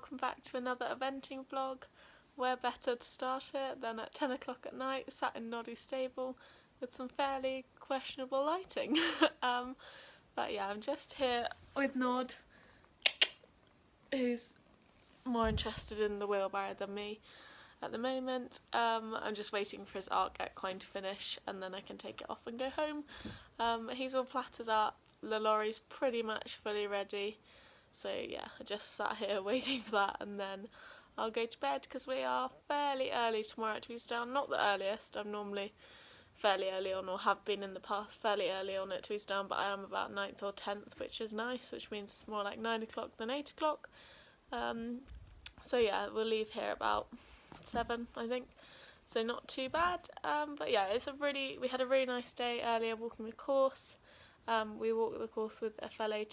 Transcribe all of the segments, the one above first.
welcome back to another eventing vlog. Where better to start it than at 10 o'clock at night, sat in Noddy's stable with some fairly questionable lighting. But yeah, I'm just here with Nod, who's more interested in the wheelbarrow than me at the moment. I'm just waiting for his art get coin to finish and then I can take it off and go home. He's all platted up, the lorry's pretty much fully ready. So yeah, I just sat here waiting for that and then I'll go to bed because we are fairly early tomorrow at Tweseldown. Not the earliest, I'm normally fairly early on, or have been in the past fairly early on at Tweseldown, but I am about 9th or 10th, which is nice, which means it's more like 9 o'clock than 8 o'clock. So yeah, we'll leave here about 7, I think, so not too bad. But yeah, we had a really nice day earlier walking the course. We walked the course with a fellow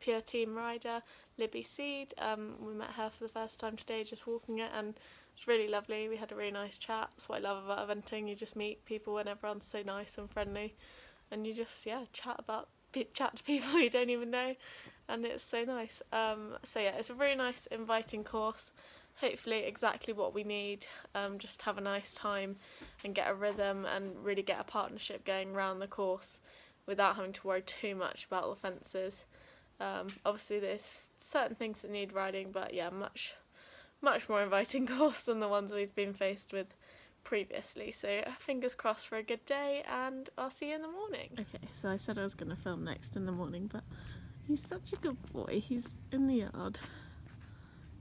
pure team rider, Libby Seed. We met her for the first time today, just walking it, and it's really lovely. We had a really nice chat. That's what I love about eventing. You just meet people and everyone's so nice and friendly, and you just chat to people you don't even know, and it's so nice. So yeah, it's a really nice, inviting course. Hopefully exactly what we need. Just have a nice time and get a rhythm and really get a partnership going around the course without having to worry too much about the fences. Obviously there's certain things that need riding, but yeah, much more inviting course than the ones we've been faced with previously. So fingers crossed for a good day, and I'll see you in the morning. Okay, so I said I was going to film next in the morning, but he's such a good boy. He's in the yard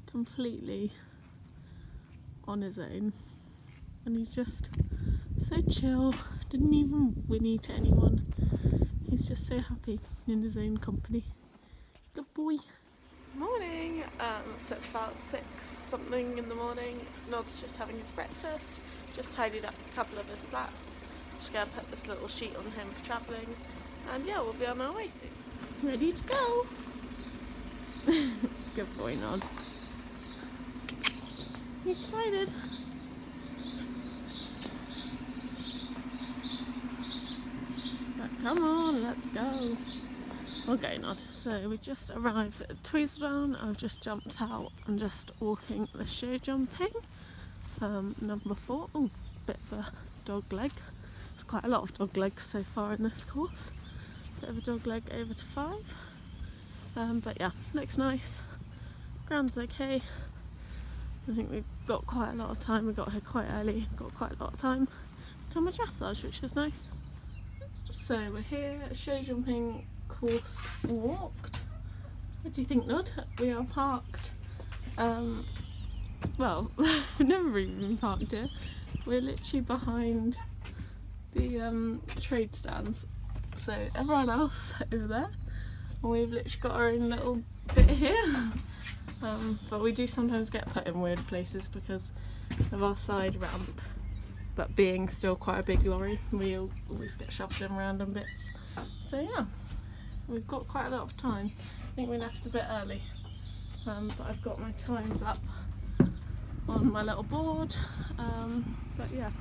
completely on his own, and he's just so chill, didn't even whinny to anyone. He's just so happy in his own company. Good boy. Morning! So it's about 6 something in the morning. Nod's just having his breakfast, just tidied up a couple of his flats. Just gonna put this little sheet on him for travelling, and yeah, we'll be on our way soon. Ready to go! Good boy, Nod. You excited? Come on, let's go. Okay, Nod. So we just arrived at Tweseldown. I've just jumped out and just walking the show jumping. Number 4. Oh, bit of a dog leg. There's quite a lot of dog legs so far in this course. Bit of a dog leg over to 5. But yeah, looks nice. Ground's okay. I think we've got quite a lot of time. We got here quite early. Got quite a lot of time to my dressage, which is nice. So we're here, show jumping course walked. What do you think, Nod? We are parked. Well, we've never really been parked here. We're literally behind the trade stands. So everyone else over there, and we've literally got our own little bit here. But we do sometimes get put in weird places because of our side ramp. But being still quite a big lorry, we always get shoved in random bits. So yeah, we've got quite a lot of time. I think we left a bit early, but I've got my times up on my little board. But yeah,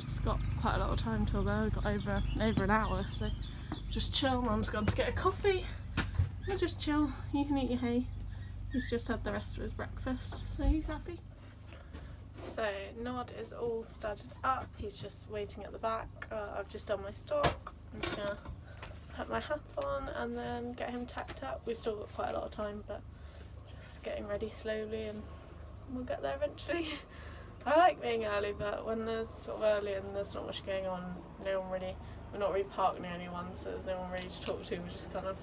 just got quite a lot of time till there. We've got over an hour, so just chill. Mum's gone to get a coffee. We'll just chill. You can eat your hay. He's just had the rest of his breakfast, so he's happy. So Nod is all studded up, he's just waiting at the back. I've just done my stock. I'm just gonna put my hat on and then get him tacked up. We've still got quite a lot of time, but just getting ready slowly and we'll get there eventually. I like being early, but when there's sort of early and there's not much going on, we're not really parked near anyone, so there's no one really to talk to. We're just kind of,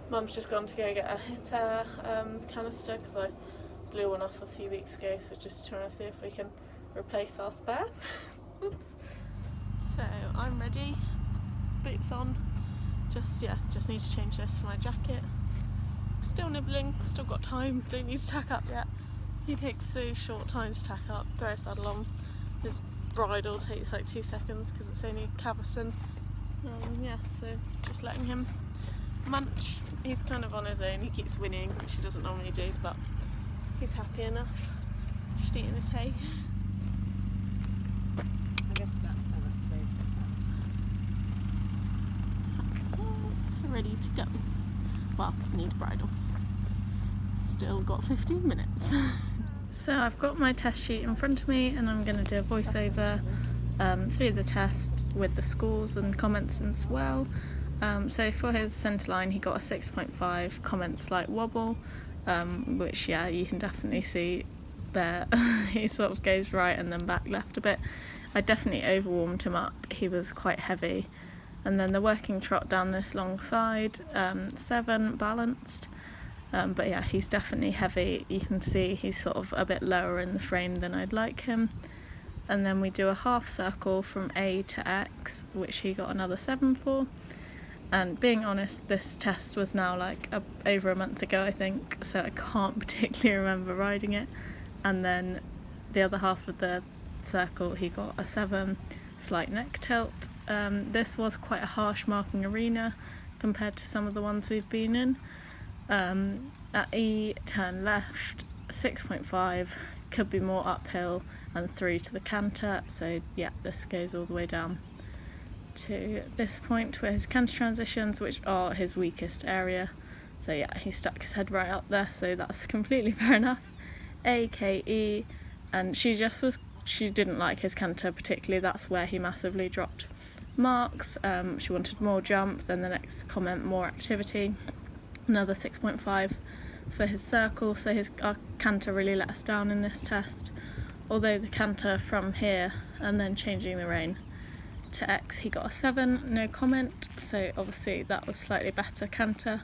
Mum's just gone to go get a hitter canister because I blew one off a few weeks ago, so just trying to see if we can replace our spare. Oops. So I'm ready, boots on, just need to change this for my jacket. Still nibbling, still got time, don't need to tack up yet. He takes a short time to tack up, throw a saddle on. His bridle takes like 2 seconds because it's only cavesson. Yeah, so just letting him munch. He's kind of on his own, he keeps whinnying, which he doesn't normally do, but he's happy enough, just eating his hay. I guess that stays Ready to go. Well, need a bridle. still got 15 minutes. So I've got my test sheet in front of me and I'm going to do a voiceover through the test with the scores and comments as well. So for his centerline he got a 6.5, comment slight wobble, which yeah, you can definitely see there. He sort of goes right and then back left a bit. I definitely overwarmed him up, he was quite heavy. And then the working trot down this long side, 7 balanced. But yeah, he's definitely heavy. You can see he's sort of a bit lower in the frame than I'd like him. And then we do a half circle from A to X, which he got another 7 for. And being honest, this test was now like over a month ago, I think, so I can't particularly remember riding it. And then the other half of the circle he got a 7, slight neck tilt. This was quite a harsh marking arena compared to some of the ones we've been in. At E, turn left, 6.5, could be more uphill, and 3 to the canter, so yeah, this goes all the way down to this point where his canter transitions, which are his weakest area. So yeah, he stuck his head right up there, so that's completely fair enough. A, K, E, and she didn't like his canter particularly, that's where he massively dropped marks. She wanted more jump, then the next comment more activity. Another 6.5 for his circle, so our canter really let us down in this test. Although the canter from here and then changing the rein to X, he got a 7, no comment, so obviously that was slightly better canter.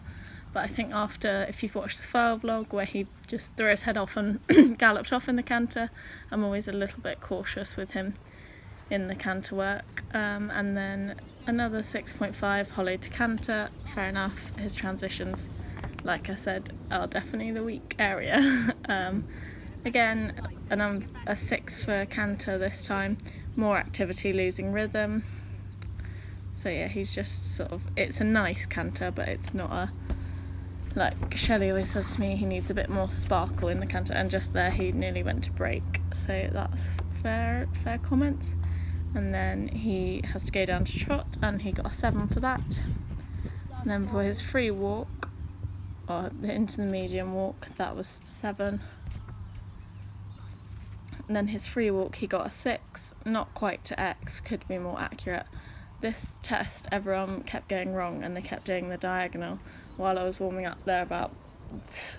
But I think after, if you've watched the file vlog where he just threw his head off and galloped off in the canter, I'm always a little bit cautious with him in the canter work. And then another 6.5 hollow to canter, fair enough. His transitions, like I said, are definitely the weak area. Again, and I'm a 6 for canter this time, more activity, losing rhythm. So yeah, he's just sort of, it's a nice canter, but it's not a, like Shelley always says to me, he needs a bit more sparkle in the canter, and just there he nearly went to break, so that's fair comments. And then he has to go down to trot, and he got a 7 for that. And then for his free walk, or into the medium walk, that was 7. And then his free walk he got a 6, not quite to X, could be more accurate. This test everyone kept going wrong and they kept doing the diagonal while I was warming up. There about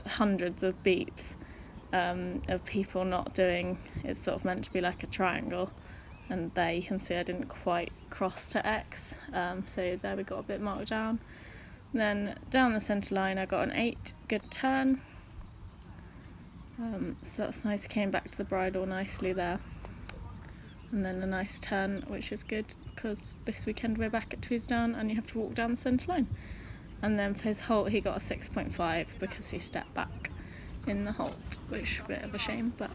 hundreds of beeps of people not doing, it's sort of meant to be like a triangle, and there you can see I didn't quite cross to X, so there we got a bit marked down. Then down the centre line I got an 8, good turn. So that's nice, came back to the bridle nicely there. And then a nice turn, which is good because this weekend we're back at Tweseldown and you have to walk down the centre line. And then for his halt he got a 6.5 because he stepped back in the halt, which is a bit of a shame, but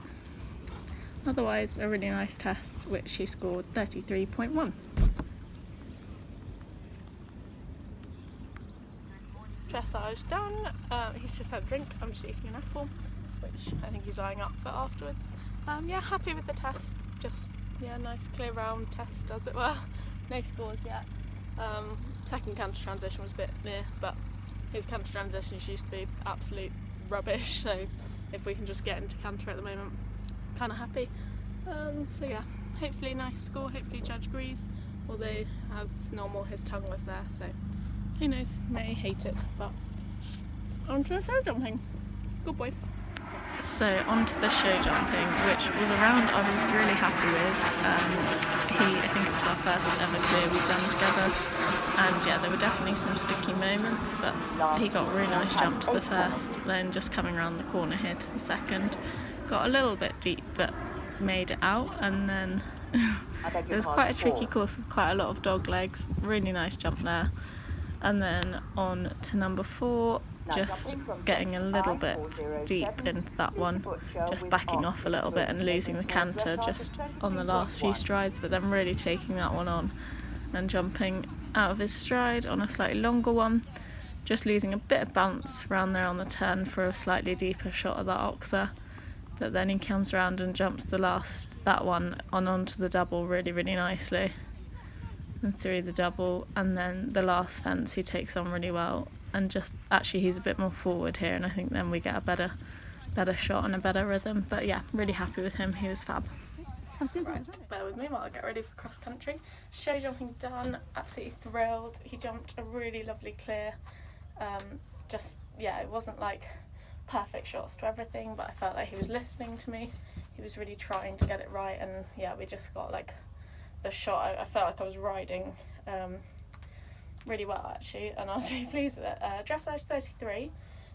otherwise a really nice test, which he scored 33.1. Dressage done, he's just had a drink, I'm just eating an apple, which I think he's eyeing up for afterwards. Yeah, happy with the test, just yeah, nice clear round test as it were, no scores yet. Second canter transition was a bit meh, but his canter transitions used to be absolute rubbish, so if we can just get into canter at the moment, kind of happy. So yeah, hopefully nice score, hopefully judge agrees, although as normal his tongue was there, so who knows, may hate it, but on to the show jumping. Good boy. So on to the show jumping, which was a round I was really happy with. I think it was our first ever clear we'd done together, and yeah, there were definitely some sticky moments, but he got a really nice jump to the first, then just coming around the corner here to the second, got a little bit deep but made it out, and then it was quite a tricky course with quite a lot of dog legs, really nice jump there. And then on to number 4, just getting a little bit deep into that one, just backing off a little bit and losing the canter just on the last few strides, but then really taking that one on and jumping out of his stride on a slightly longer one, just losing a bit of bounce around there on the turn for a slightly deeper shot of that oxer, but then he comes around and jumps that one onto the double really nicely and through the double, and then the last fence he takes on really well and just actually he's a bit more forward here, and I think then we get a better shot and a better rhythm. But yeah, really happy with him, he was fab. Right, bear with me while I get ready for cross country. Show jumping done, absolutely thrilled. He jumped a really lovely clear. Just, yeah, it wasn't like perfect shots to everything, but I felt like he was listening to me. He was really trying to get it right, and yeah, we just got like the shot. I felt like I was riding really well actually, and I was really pleased with it. Dressage 33.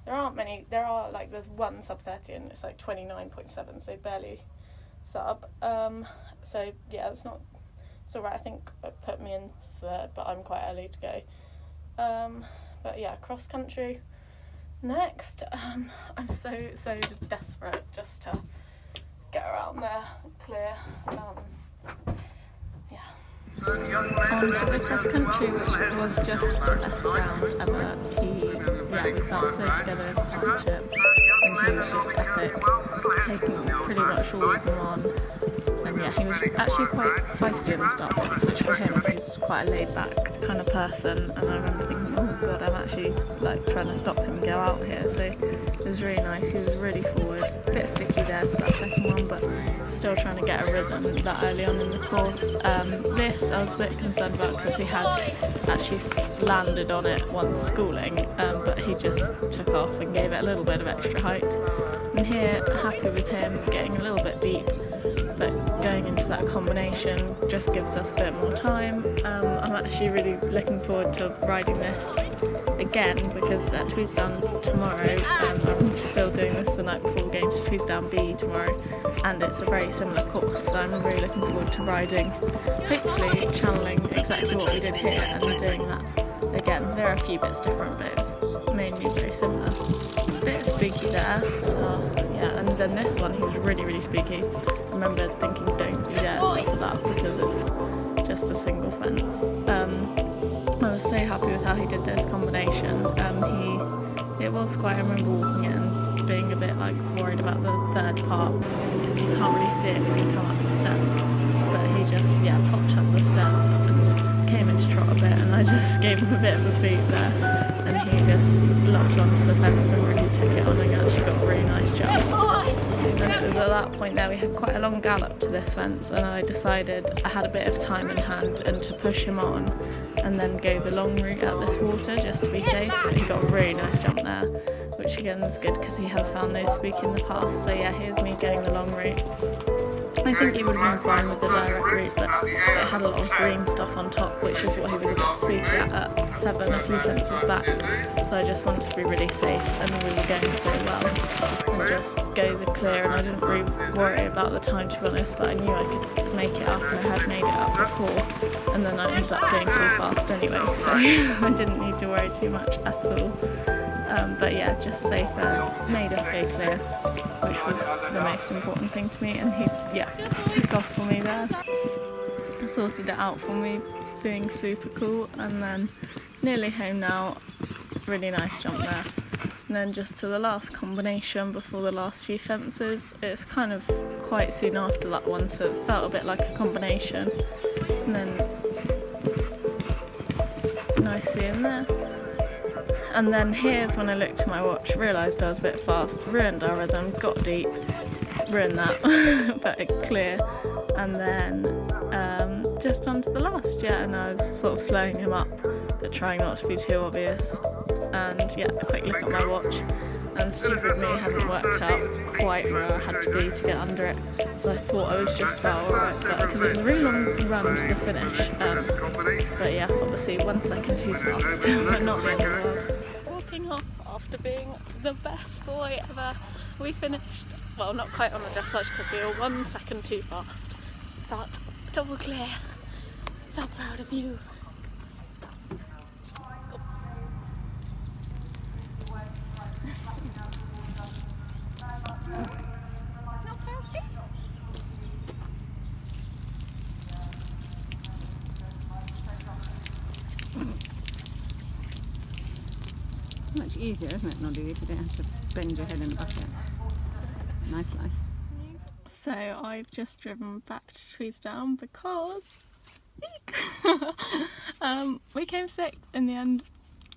There aren't many. There's one sub 30 and it's like 29.7, so barely sub. So yeah, it's alright. I think it put me in third, but I'm quite early to go. But yeah, cross country next. I'm so desperate just to get around there, clear. On to the cross country, which was just the best round ever. We felt so together as a partnership, and he was just epic, taking pretty much all of them on. And yeah, he was actually quite feisty in the start bits, which for him, he's quite a laid back kind of person, and I remember thinking, oh god, I'm actually like trying to stop him go out here. So it was really nice. He was really forward, a bit sticky there to that second one, but still trying to get a rhythm that early on in the course. This I was a bit concerned about because he had actually landed on it once schooling, but he just took off and gave it a little bit of extra height. And here, happy with him getting a little bit deep, but going into that combination just gives us a bit more time. I'm actually really looking forward to riding this again, because at Tweseldown tomorrow, I'm still doing this the night before going to Tweseldown B tomorrow, and it's a very similar course, so I'm really looking forward to riding, hopefully channeling exactly what we did here and doing that again. There are a few bits different, but it's mainly very similar. A bit spooky there, so yeah, and then this one he was really spooky. I remember thinking, don't you dare stop at that because it's just a single fence. I was so happy with how he did this combination. It was quite, I remember walking it and being a bit like worried about the third part because you can't really see it when you come up the step, but he just popped up the step and came into trot a bit, and I just gave him a bit of a boot there, and he just locked onto the fence and really took it on and actually got a really nice jump. And it was at that point there we had quite a long gallop to this fence, and I decided I had a bit of time in hand and to push him on and then go the long route out this water just to be safe. But he got a really nice jump there, which again was good because he has found those spooky in the past. So yeah, here's me going the long route. I think he would have been fine with the direct route, but it had a lot of green stuff on top, which is what he was a bit spooky at 7, a few fences back. So I just wanted to be really safe, and we were going so well, and just go the clear, and I didn't really worry about the time, to be honest, but I knew I could make it up, and I had made it up before, and then I ended up going too fast anyway, so I didn't need to worry too much at all. But yeah, just safer, made us go clear, which was the most important thing to me, and he took off for me there, sorted it out for me, being super cool. And then nearly home now, really nice jump there, and then just to the last combination before the last few fences. It's kind of quite soon after that one, so it felt a bit like a combination, and then nicely in there. And then here's when I looked at my watch, realised I was a bit fast, ruined our rhythm, got deep, ruined that, but clear. And then just on to the last, and I was sort of slowing him up, but trying not to be too obvious. And a quick look at my watch, and stupid me hadn't worked out quite where I had to be to get under it. So I thought I was just about alright, but because it was a really long run to the finish. But yeah, obviously 1 second too fast, but not the end of the world. Walking off after being the best boy ever. We finished, well, not quite on the dressage because we were 1 second too fast, but double clear. So proud of you. Not thirsty? Much easier, isn't it, Noddy, if you don't have to bend your head in the bucket. Nice life. So I've just driven back to Tweseldown because we came sick in the end.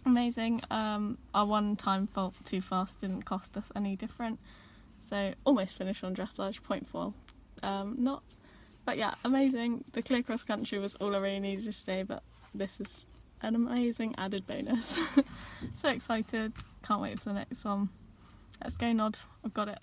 amazing. Our one time fault too fast didn't cost us any different, so almost finished on dressage, 0.4 knots. But yeah, amazing. The clear cross country was all I really needed today, but this is an amazing added bonus. So excited, can't wait for the next one. Let's go Nod, I've got it.